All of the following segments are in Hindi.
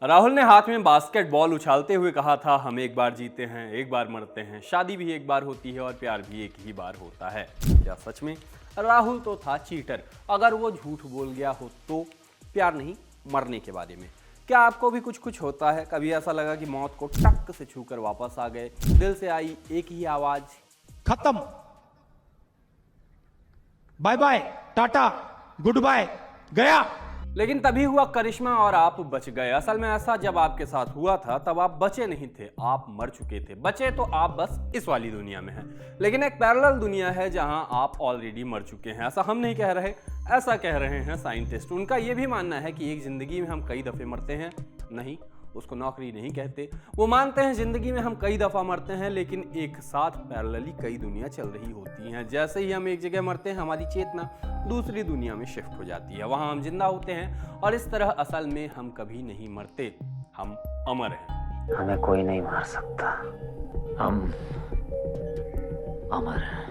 राहुल ने हाथ में बास्केटबॉल उछालते हुए कहा था, हम एक बार जीते हैं, एक बार मरते हैं, शादी भी एक बार होती है और प्यार भी एक ही बार होता है। क्या सच में? राहुल तो था चीटर। अगर वो झूठ बोल गया हो तो प्यार नहीं, मरने के बारे में। क्या आपको भी कुछ कुछ होता है? कभी ऐसा लगा कि मौत को टक से छूकर वापस आ गए? दिल से आई एक ही आवाज, खत्म, बाय बाय, टाटा, गुड बाय, गया। लेकिन तभी हुआ करिश्मा और आप बच गए। असल में ऐसा जब आपके साथ हुआ था तब आप बचे नहीं थे, आप मर चुके थे। बचे तो आप बस इस वाली दुनिया में हैं, लेकिन एक पैरेलल दुनिया है जहां आप ऑलरेडी मर चुके हैं। ऐसा हम नहीं कह रहे, ऐसा कह रहे हैं साइंटिस्ट। उनका यह भी मानना है कि एक जिंदगी में हम कई दफे मरते हैं। नहीं, उसको नौकरी नहीं कहते। वो मानते हैं जिंदगी में हम कई दफा मरते हैं, लेकिन एक साथ पैरेलली कई दुनिया चल रही होती हैं। जैसे ही हम एक जगह मरते हैं, हमारी चेतना दूसरी दुनिया में शिफ्ट हो जाती है, वहां हम जिंदा होते हैं। और इस तरह असल में हम कभी नहीं मरते, हम अमर हैं। हमें कोई नहीं मार सकता, हम अमर हैं।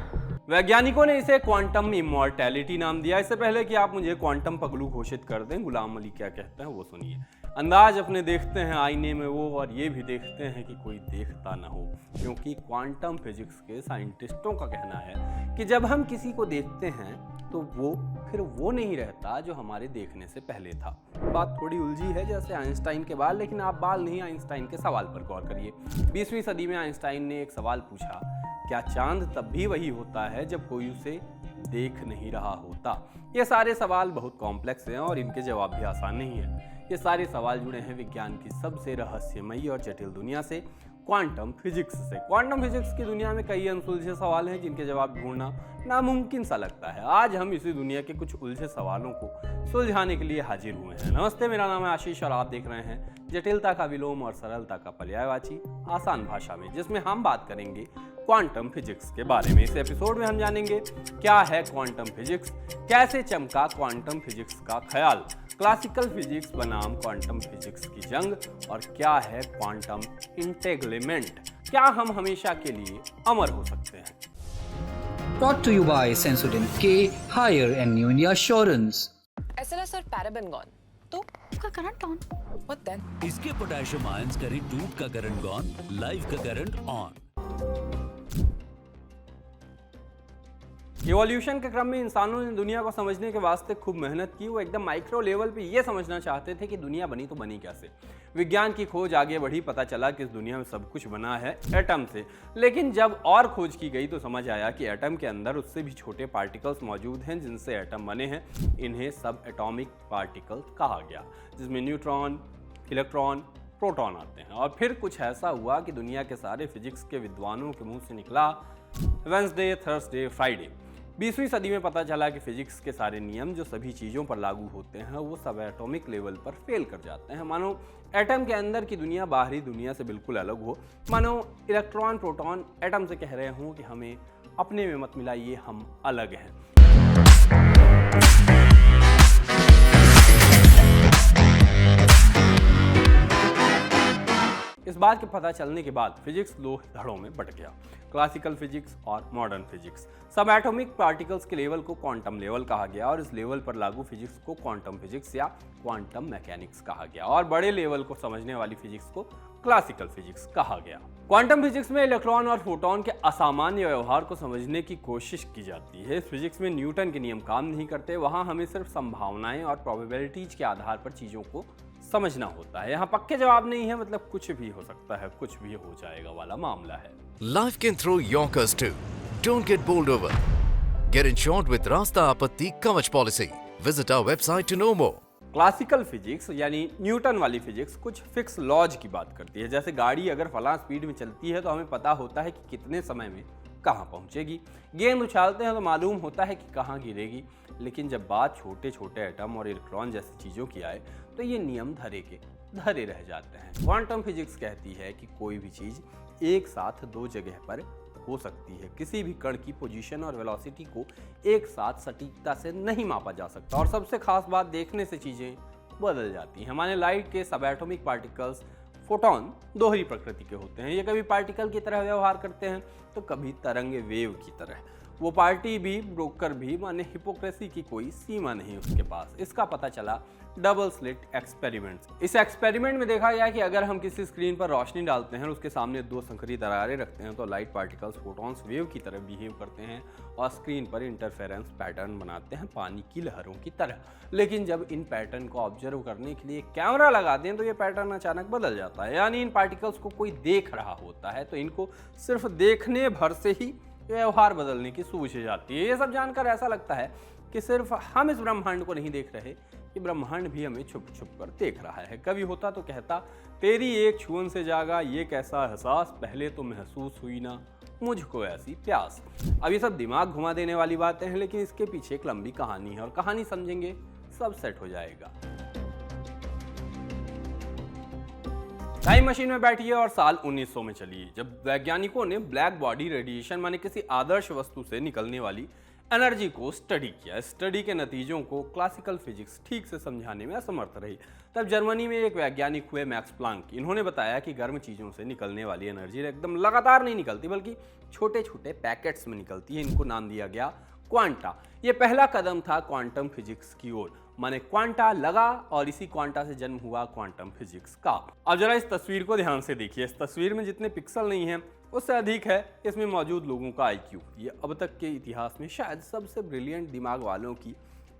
वैज्ञानिकों ने इसे क्वांटम इमॉर्टैलिटी नाम दिया। इससे पहले कि आप मुझे क्वांटम पगलू घोषित कर दें, गुलाम अली क्या कहते हैं वो सुनिए। अंदाज अपने देखते हैं आईने में वो, और ये भी देखते हैं कि कोई देखता ना हो, क्योंकि क्वांटम फिजिक्स के साइंटिस्टों का कहना है कि जब हम किसी को देखते हैं तो वो फिर वो नहीं रहता जो हमारे देखने से पहले था। बात थोड़ी उलझी है जैसे आइंस्टाइन के बाल, लेकिन आप बाल नहीं, आइंस्टाइन के सवाल पर गौर करिए। 20वीं सदी में आइंस्टाइन ने एक सवाल पूछा, क्या चांद तब भी वही होता है जब कोई उसे देख नहीं रहा होता? ये सारे सवाल बहुत कॉम्प्लेक्स हैं और इनके जवाब भी आसान नहीं है। ये सारे सवाल जुड़े हैं विज्ञान की सबसे रहस्यमयी और जटिल दुनिया से, क्वांटम फिजिक्स से। क्वांटम फिजिक्स की दुनिया में कई अनसुलझे सवाल हैं जिनके जवाब ढूंढना नामुमकिन सा लगता है। आज हम इसी दुनिया के कुछ उलझे सवालों को सुलझाने के लिए हाजिर हुए हैं। नमस्ते, मेरा नाम है आशीष और आप देख रहे हैं जटिलता का विलोम और सरलता का पर्यायवाची, आसान भाषा में, जिसमें हम बात करेंगे क्वांटम फिजिक्स के बारे में। इस एपिसोड में हम जानेंगे क्या है क्वांटम फिजिक्स, कैसे चमका क्वांटम फिजिक्स का ख्याल, क्लासिकल फिजिक्स बनाम क्वांटम फिजिक्स की जंग, और क्या है क्वांटम इंटेग्लेमेंट, क्या हम हमेशा के लिए अमर हो सकते हैं। Brought to you by Sensodyne K Higher and New India Assurance. SLS और पैराबेन गॉन, तो उसका करंट ऑन। What then? इसके पोटेशियम आयंस करें टूट का करंट गॉन, लाइफ का करंट ऑन। इवोल्यूशन के क्रम में इंसानों ने दुनिया को समझने के वास्ते खूब मेहनत की। वो एकदम माइक्रो लेवल पे ये समझना चाहते थे कि दुनिया बनी तो बनी कैसे। विज्ञान की खोज आगे बढ़ी, पता चला कि इस दुनिया में सब कुछ बना है एटम से। लेकिन जब और खोज की गई तो समझ आया कि एटम के अंदर उससे भी छोटे पार्टिकल्स मौजूद हैं जिनसे एटम बने हैं। इन्हें सब एटॉमिक पार्टिकल्स कहा गया, जिसमें न्यूट्रॉन, इलेक्ट्रॉन, प्रोटॉन आते हैं। और फिर कुछ ऐसा हुआ कि दुनिया के सारे फिजिक्स के विद्वानों के मुंह से निकला वेंसडे, थर्सडे, फ्राइडे। 20वीं सदी में पता चला कि फिजिक्स के सारे नियम जो सभी चीज़ों पर लागू होते हैं वो सब एटॉमिक लेवल पर फेल कर जाते हैं। मानो एटम के अंदर की दुनिया बाहरी दुनिया से बिल्कुल अलग हो। मानो इलेक्ट्रॉन, प्रोटॉन एटम से कह रहे हों कि हमें अपने में मत मिलाइए, हम अलग हैं। इस बात के पता चलने के बाद फिजिक्स दो धड़ों में बट गया, क्लासिकल फिजिक्स और मॉडर्न फिजिक्स। सब एटॉमिक पार्टिकल्स के लेवल को क्वांटम लेवल कहा गया और इस लेवल पर लागू फिजिक्स को क्वांटम फिजिक्स या क्वांटम मैकेनिक्स कहा गया, और बड़े लेवल को समझने वाली फिजिक्स को क्लासिकल फिजिक्स कहा गया। क्वांटम फिजिक्स में इलेक्ट्रॉन और प्रोटॉन के असामान्य व्यवहार को समझने की कोशिश की जाती है। इस फिजिक्स में न्यूटन के नियम काम नहीं करते, वहां हमें सिर्फ संभावनाएं और प्रोबेबिलिटीज के आधार पर चीजों को समझना होता है। यहाँ पक्के जवाब नहीं है, मतलब कुछ भी हो सकता है, कुछ भी हो जाएगा वाला मामला है। Life can throw yonkers too. Don't get bowled over. Get insured with Rasta Apatti Kavach policy. Visit our website to know more. Classical physics यानी न्यूटन वाली फिजिक्स कुछ फिक्स लॉज की बात करती है। जैसे गाड़ी अगर फलां स्पीड में चलती है तो हमें पता होता है कि कितने समय में कहाँ पहुँचेगी। गेंद उछालते हैं तो मालूम होता है कि कहाँ गिरेगी। लेकिन जब बात छोटे छोटे एटम और इलेक्ट्रॉन जैसी चीज़ों की आए तो ये नियम धरे के धरे रह जाते हैं। क्वांटम फिजिक्स कहती है कि कोई भी चीज़ एक साथ दो जगह पर हो सकती है। किसी भी कण की पोजीशन और वेलोसिटी को एक साथ सटीकता से नहीं मापा जा सकता, और सबसे खास बात, देखने से चीज़ें बदल जाती हैं। हमारे लाइट के सब एटॉमिक पार्टिकल्स फोटॉन दोहरी प्रकृति के होते हैं। ये कभी पार्टिकल की तरह व्यवहार करते हैं तो कभी तरंग वेव की तरह। वो पार्टी भी, ब्रोकर भी, माने हिपोक्रेसी की कोई सीमा नहीं उसके पास। इसका पता चला डबल स्लिट एक्सपेरिमेंट। इस एक्सपेरिमेंट में देखा गया कि अगर हम किसी स्क्रीन पर रोशनी डालते हैं और उसके सामने दो संकरी दरारें रखते हैं तो लाइट पार्टिकल्स फोटॉन्स वेव की तरह बिहेव करते हैं और स्क्रीन पर इंटरफेरेंस पैटर्न बनाते हैं पानी की लहरों की तरह। लेकिन जब इन पैटर्न को ऑब्जर्व करने के लिए कैमरा लगा दें तो ये पैटर्न अचानक बदल जाता है, यानी इन पार्टिकल्स को कोई देख रहा होता है तो इनको सिर्फ देखने भर से ही व्यवहार बदलने की सूझ जाती है। ये सब जानकर ऐसा लगता है कि सिर्फ हम इस ब्रह्मांड को नहीं देख रहे, कि ब्रह्मांड भी हमें छुप छुप कर देख रहा है। कभी होता तो कहता, तेरी एक छुअन से जागा ये कैसा एहसास, पहले तो महसूस हुई ना मुझको ऐसी प्यास। अब ये सब दिमाग घुमा देने वाली बातें हैं, लेकिन इसके पीछे एक लंबी कहानी है और कहानी समझेंगे सब सेट हो जाएगा। टाइम मशीन में बैठिए और साल 1900 में चलिए, जब वैज्ञानिकों ने ब्लैक बॉडी रेडिएशन माने किसी आदर्श वस्तु से निकलने वाली एनर्जी को स्टडी किया। स्टडी के नतीजों को क्लासिकल फिजिक्स ठीक से समझाने में असमर्थ रही। तब जर्मनी में एक वैज्ञानिक हुए मैक्स प्लांक। इन्होंने बताया कि गर्म चीज़ों से निकलने वाली एनर्जी एकदम लगातार नहीं निकलती, बल्कि छोटे छोटे पैकेट्स में निकलती है। इनको नाम दिया गया क्वांटा। ये पहला कदम था क्वांटम फिजिक्स की ओर, माने क्वांटा लगा और इसी क्वांटा से जन्म हुआ क्वांटम फिजिक्स का। अब जरा इस तस्वीर को ध्यान से देखिए। इस तस्वीर में जितने पिक्सल नहीं हैं उससे अधिक है इसमें मौजूद लोगों का IQ। ये अब तक के इतिहास में शायद सबसे ब्रिलियंट दिमाग वालों की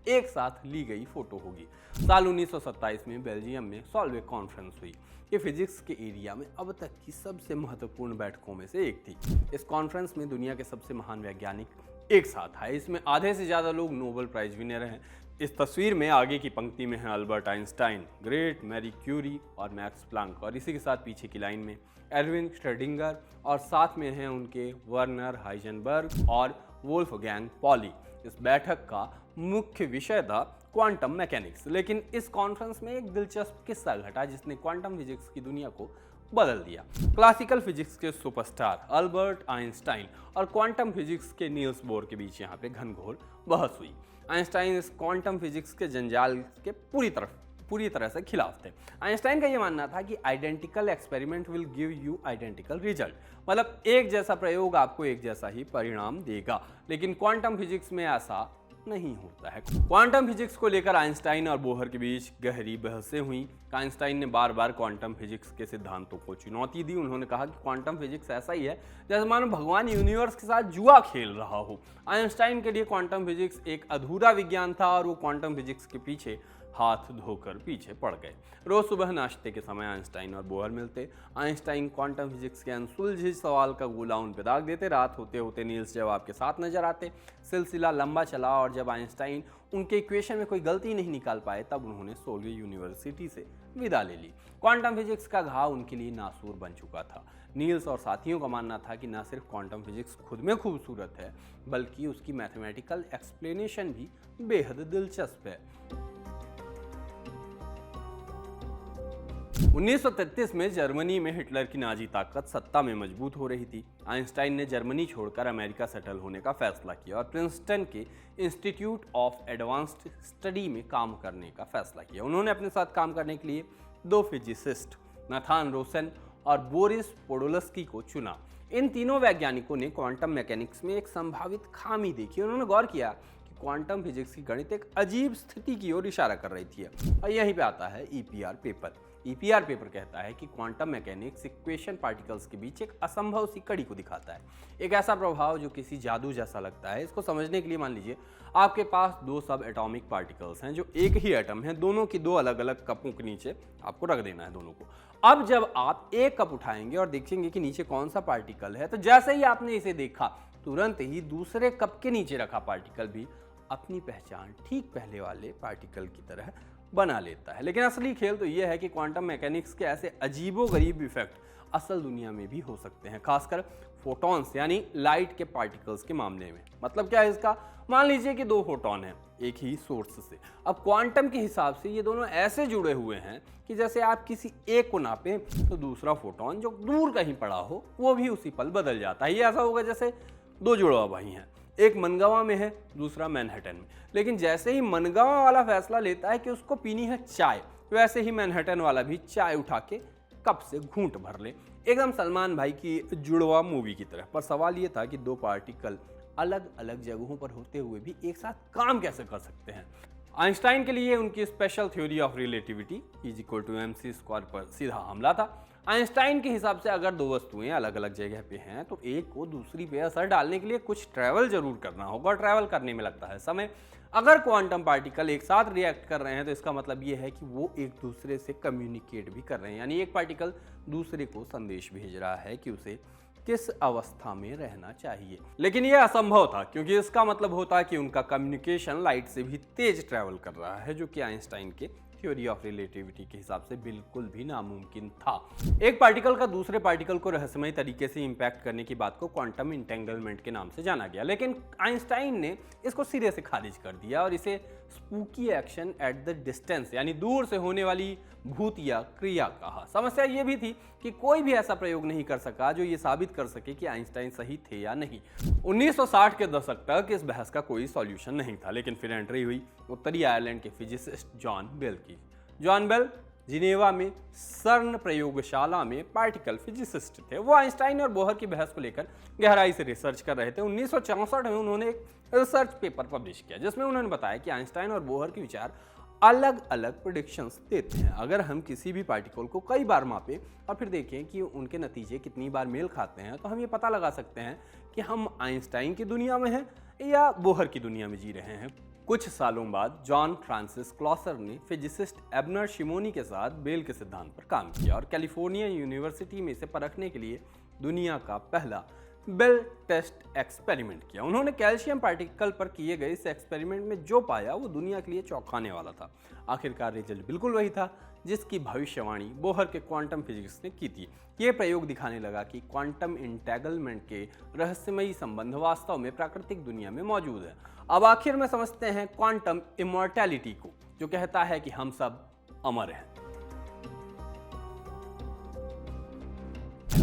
एक साथ ली गई फोटो होगी। साल 1927 में बेल्जियम में सॉल्वे कॉन्फ्रेंस हुई। ये फिजिक्स के एरिया में अब तक की सबसे महत्वपूर्ण बैठकों में से एक थी। इस कॉन्फ्रेंस में दुनिया के सबसे महान वैज्ञानिक एक साथ आए। इसमें आधे से ज़्यादा लोग नोबेल प्राइज विनर हैं। इस तस्वीर में आगे की पंक्ति में है Albert Einstein, great Marie Curie और मैक्स प्लांक, और इसी के साथ पीछे की लाइन में एल्विन श्रोडिंगर, और साथ में हैं उनके वर्नर हाइजेनबर्ग और वोल्फगैंग पॉली। इस बैठक का मुख्य विषय था क्वांटम मैकेनिक्स। लेकिन इस कॉन्फ्रेंस में एक दिलचस्प किस्सा घटा जिसने क्वांटम फिजिक्स की दुनिया को बदल दिया। क्लासिकल फिजिक्स के सुपरस्टार अल्बर्ट आइंस्टाइन और क्वांटम फिजिक्स के नील्स बोर के बीच यहाँ पे घनघोर बहस हुई। आइंस्टाइन इस क्वांटम फिजिक्स के जंजाल के पूरी तरह से खिलाफ थे। आइंस्टाइन का ये मानना था कि identical experiment will give you identical result, मतलब एक जैसा प्रयोग आपको एक जैसा ही परिणाम देगा। लेकिन क्वांटम फिजिक्स में ऐसा नहीं होता है। क्वांटम फिजिक्स को लेकर आइंस्टाइन और बोहर के बीच गहरी बहसें हुई। आइंस्टाइन ने बार बार क्वांटम फिजिक्स के सिद्धांतों को चुनौती दी। उन्होंने कहा कि क्वांटम फिजिक्स ऐसा ही है जैसे मानो भगवान यूनिवर्स के साथ जुआ खेल रहा हो। आइंस्टाइन के लिए क्वांटम फिजिक्स एक अधूरा विज्ञान था और वो क्वांटम फिजिक्स के पीछे हाथ धोकर पीछे पड़ गए। रोज सुबह नाश्ते के समय आइंस्टाइन और बोहर मिलते। आइंस्टाइन क्वांटम फिजिक्स के अनसुलझे सवाल का गोला उन पे दाग देते। रात होते होते नील्स जवाब के साथ नजर आते। सिलसिला लंबा चला और जब आइंस्टाइन उनके इक्वेशन में कोई गलती नहीं निकाल पाए तब उन्होंने सोल्वे यूनिवर्सिटी से विदा ले ली। क्वांटम फिजिक्स का घाव उनके लिए नासूर बन चुका था। नील्स और साथियों का मानना था कि न सिर्फ क्वांटम फिजिक्स खुद में खूबसूरत है बल्कि उसकी मैथमेटिकल एक्सप्लेनेशन भी बेहद दिलचस्प है। 1933 में जर्मनी में हिटलर की नाजी ताकत सत्ता में मजबूत हो रही थी। आइंस्टाइन ने जर्मनी छोड़कर अमेरिका सेटल होने का फैसला किया और प्रिंसटन के इंस्टीट्यूट ऑफ एडवांस्ड स्टडी में काम करने का फैसला किया। उन्होंने अपने साथ काम करने के लिए दो फिजिसिस्ट नाथान रोसेन और बोरिस पोडोल्स्की को चुना। इन तीनों वैज्ञानिकों ने क्वांटम मैकेनिक्स में एक संभावित खामी देखी। उन्होंने गौर किया कि क्वांटम फिजिक्स की गणित एक अजीब स्थिति की ओर इशारा कर रही थी। और यहीं पे आता है EPR पेपर। EPR पेपर कहता है कि क्वांटम मैकेनिक्स इक्वेशन पार्टिकल्स के बीच एक असंभव सी कड़ी को दिखाता है, एक ऐसा प्रभाव जो किसी जादू जैसा लगता है। इसको समझने के लिए मान लीजिए आपके पास दो सब एटॉमिक पार्टिकल्स हैं जो एक ही एटम है, दोनों की दो अलग अलग कपों के नीचे आपको रख देना है दोनों को। अब जब आप एक कप उठाएंगे और देखेंगे कि नीचे कौन सा पार्टिकल है, तो जैसे ही आपने इसे देखा तुरंत ही दूसरे कप के नीचे रखा पार्टिकल भी अपनी पहचान ठीक पहले वाले पार्टिकल की तरह बना लेता है। लेकिन असली खेल तो यह है कि क्वांटम मैकेनिक्स के ऐसे अजीबोगरीब इफेक्ट असल दुनिया में भी हो सकते हैं, खासकर फोटॉन्स यानी लाइट के पार्टिकल्स के मामले में। मतलब क्या है इसका? मान लीजिए कि दो फोटॉन हैं एक ही सोर्स से। अब क्वांटम के हिसाब से ये दोनों ऐसे जुड़े हुए हैं कि जैसे आप किसी एक को नापें तो दूसरा फोटॉन जो दूर कहीं पड़ा हो वो भी उसी पल बदल जाता है। ये ऐसा होगा जैसे दो जुड़वा भाई हैं, एक मनगावा में है दूसरा मैनहट्टन में। लेकिन जैसे ही मनगावा वाला फैसला लेता है कि उसको पीनी है चाय, वैसे ही मैनहट्टन वाला भी चाय उठा के कप से घूंट भर ले, एकदम सलमान भाई की जुड़वा मूवी की तरह। पर सवाल ये था कि दो पार्टिकल अलग अलग जगहों पर होते हुए भी एक साथ काम कैसे कर सकते हैं। आइंस्टाइन के लिए उनकी special theory of relativity E=mc² पर सीधा हमला था। आइंस्टाइन के हिसाब से अगर दो वस्तुएं अलग अलग जगह पे हैं तो एक को दूसरी पे असर डालने के लिए कुछ ट्रैवल जरूर करना होगा, और ट्रैवल करने में लगता है समय। अगर क्वांटम पार्टिकल एक साथ रिएक्ट कर रहे हैं तो इसका मतलब ये है कि वो एक दूसरे से कम्युनिकेट भी कर रहे हैं, यानी एक पार्टिकल दूसरे को संदेश भेज रहा है कि उसे किस अवस्था में रहना चाहिए। लेकिन यह असंभव था, क्योंकि इसका मतलब होता है कि उनका कम्युनिकेशन लाइट से भी तेज ट्रैवल कर रहा है, जो कि आइंस्टाइन के थ्योरी ऑफ रिलेटिविटी के हिसाब से बिल्कुल भी नामुमकिन था। एक पार्टिकल का दूसरे पार्टिकल को रहस्यमय तरीके से इंपैक्ट करने की बात को क्वांटम इंटेंगलमेंट के नाम से जाना गया, लेकिन आइंस्टाइन ने इसको सिरे से खारिज कर दिया और इसे spooky action at the distance, यानी दूर से होने वाली भूतिया क्रिया कहा। समस्या ये भी थी कि कोई भी ऐसा प्रयोग नहीं कर सका जो ये साबित कर सके कि आइंस्टाइन सही थे या नहीं। 1960 के दशक तक इस बहस का कोई सॉल्यूशन नहीं था, लेकिन फिर एंट्री हुई उत्तरी आयरलैंड के फिजिसिस्ट जॉन बेल की। जॉन बेल जिनेवा में सर्न प्रयोगशाला में पार्टिकल फिजिसिस्ट थे। वो आइंस्टाइन और बोहर की बहस को लेकर गहराई से रिसर्च कर रहे थे। 1964 में उन्होंने एक रिसर्च पेपर पब्लिश किया जिसमें उन्होंने बताया कि आइंस्टाइन और बोहर के विचार अलग अलग प्रेडिक्शंस देते हैं। अगर हम किसी भी पार्टिकल को कई बार मापें और फिर देखें कि उनके नतीजे कितनी बार मेल खाते हैं, तो हम ये पता लगा सकते हैं कि हम आइंस्टाइन की दुनिया में हैं या बोहर की दुनिया में जी रहे हैं। कुछ सालों बाद जॉन फ्रांसिस क्लॉसर ने फिजिसिस्ट एबनर शिमोनी के साथ बेल के सिद्धांत पर काम किया और कैलिफोर्निया यूनिवर्सिटी में इसे परखने के लिए दुनिया का पहला बेल टेस्ट एक्सपेरिमेंट किया। उन्होंने कैल्शियम पार्टिकल पर किए गए इस एक्सपेरिमेंट में जो पाया वो दुनिया के लिए चौंकाने वाला था। आखिरकार रिजल्ट बिल्कुल वही था जिसकी भविष्यवाणी बोहर के क्वांटम फिजिक्स ने की थी। ये प्रयोग दिखाने लगा कि क्वांटम इंटेंगलमेंट के रहस्यमयी संबंध वास्तव में प्राकृतिक दुनिया में मौजूद है। अब आखिर में समझते हैं क्वांटम इमॉर्टैलिटी को, जो कहता है कि हम सब अमर हैं।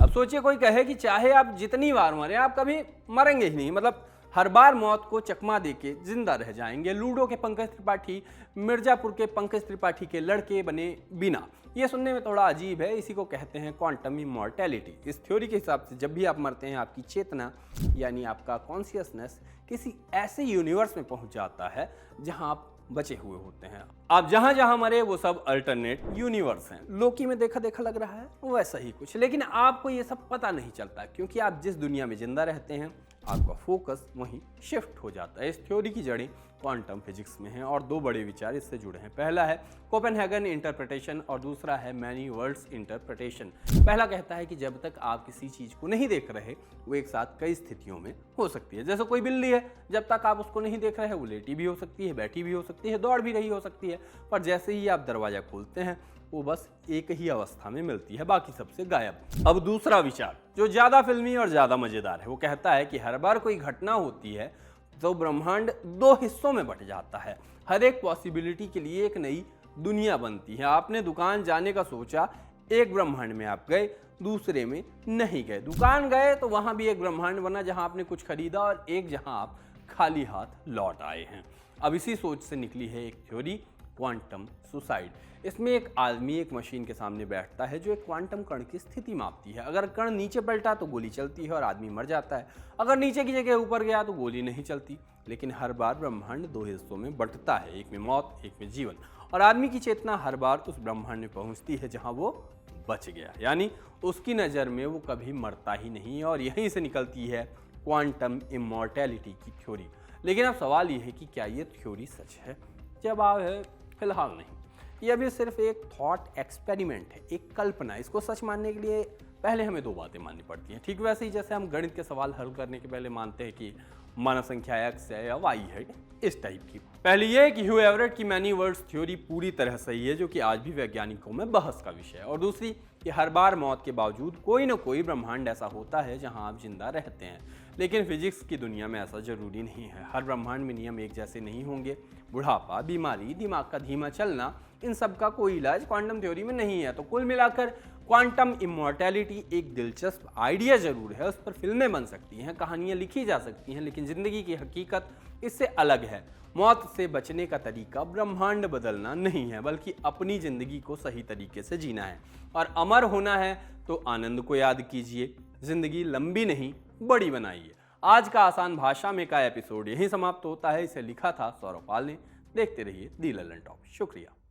अब सोचिए कोई कहे कि चाहे आप जितनी बार मरें आप कभी मरेंगे ही नहीं, मतलब हर बार मौत को चकमा देके जिंदा रह जाएंगे। लूडो के पंकज त्रिपाठी मिर्जापुर के पंकज त्रिपाठी के लड़के बने बिना। ये सुनने में थोड़ा अजीब है, इसी को कहते हैं क्वांटम इमॉर्टैलिटी। इस थ्योरी के हिसाब से जब भी आप मरते हैं आपकी चेतना यानी आपका कॉन्शियसनेस किसी ऐसे यूनिवर्स में पहुंच जाता है जहां आप बचे हुए होते हैं। आप जहां जहां मरे वो सब अल्टरनेट यूनिवर्स हैं। लोकी में देखा देखा लग रहा है वैसा ही कुछ, लेकिन आपको ये सब पता नहीं चलता क्योंकि आप जिस दुनिया में जिंदा रहते हैं आपका फोकस वहीं शिफ्ट हो जाता है। इस थ्योरी की जड़ें क्वांटम फिजिक्स में हैं और दो बड़े विचार इससे जुड़े हैं। पहला है कोपेनहेगन इंटरप्रिटेशन और दूसरा है मैनी वर्ल्ड्स इंटरप्रिटेशन। पहला कहता है कि जब तक आप किसी चीज को नहीं देख रहे वो एक साथ कई स्थितियों में हो सकती है। जैसे कोई बिल्ली है, जब तक आप उसको नहीं देख रहे वो लेटी भी हो सकती है, बैठी भी हो सकती है, दौड़ भी रही हो सकती है, पर जैसे ही आप दरवाजा खोलते हैं वो बस एक ही अवस्था में मिलती है, बाकी सबसे गायब। अब दूसरा विचार जो ज्यादा फिल्मी और ज्यादा मजेदार है वो कहता है कि हर बार कोई घटना होती है तो ब्रह्मांड दो हिस्सों में बट जाता है। हर एक पॉसिबिलिटी के लिए एक नई दुनिया बनती है। आपने दुकान जाने का सोचा, एक ब्रह्मांड में आप गए, दूसरे में नहीं गए। दुकान गए तो वहां भी एक ब्रह्मांड बना जहां आपने कुछ खरीदा और एक जहां आप खाली हाथ लौट आए हैं। अब इसी सोच से निकली है एक थ्योरी क्वांटम सुसाइड। इसमें एक आदमी एक मशीन के सामने बैठता है जो एक क्वांटम कण की स्थिति मापती है। अगर कण नीचे पलटा तो गोली चलती है और आदमी मर जाता है, अगर नीचे की जगह ऊपर गया तो गोली नहीं चलती। लेकिन हर बार ब्रह्मांड दो हिस्सों में बंटता है, एक में मौत एक में जीवन, और आदमी की चेतना हर बार उस ब्रह्मांड में पहुंचती है जहां वो बच गया, यानी उसकी नज़र में वो कभी मरता ही नहीं। और यहीं से निकलती है क्वांटम इमॉर्टैलिटी की थ्योरी। लेकिन अब सवाल ये है कि क्या ये थ्योरी सच है? जवाब है फिलहाल नहीं। यह भी सिर्फ एक थॉट एक्सपेरिमेंट है, एक कल्पना। इसको सच मानने के लिए पहले हमें दो बातें माननी पड़ती हैं। ठीक वैसे ही जैसे हम गणित के सवाल हल करने के पहले मानते हैं कि मानव संख्या x है या y है, इस टाइप की। पहली ये है कि ह्यू एवरेट की मैनी वर्ल्ड्स थ्योरी पूरी तरह सही है, जो कि आज भी वैज्ञानिकों में बहस का विषय है। और दूसरी कि हर बार मौत के बावजूद कोई ना कोई ब्रह्मांड ऐसा होता है जहां आप जिंदा रहते हैं। लेकिन फिजिक्स की दुनिया में ऐसा जरूरी नहीं है। हर ब्रह्मांड में नियम एक जैसे नहीं होंगे। बुढ़ापा, बीमारी, दिमाग का धीमा चलना, इन सब का कोई इलाज क्वांटम थ्योरी में नहीं है। तो कुल मिलाकर क्वांटम इमॉर्टैलिटी एक दिलचस्प आइडिया जरूर है, उस पर फिल्में बन सकती हैं, कहानियां लिखी जा सकती हैं, लेकिन जिंदगी की हकीकत इससे अलग है। मौत से बचने का तरीका ब्रह्मांड बदलना नहीं है, बल्कि अपनी जिंदगी को सही तरीके से जीना है। और अमर होना है तो आनंद को याद कीजिए, जिंदगी लंबी नहीं बड़ी बनाइए। आज का आसान भाषा में का एपिसोड यहीं समाप्त होता है। इसे लिखा था सौरभ पाल ने। देखते रहिए दी ललन टॉप। शुक्रिया।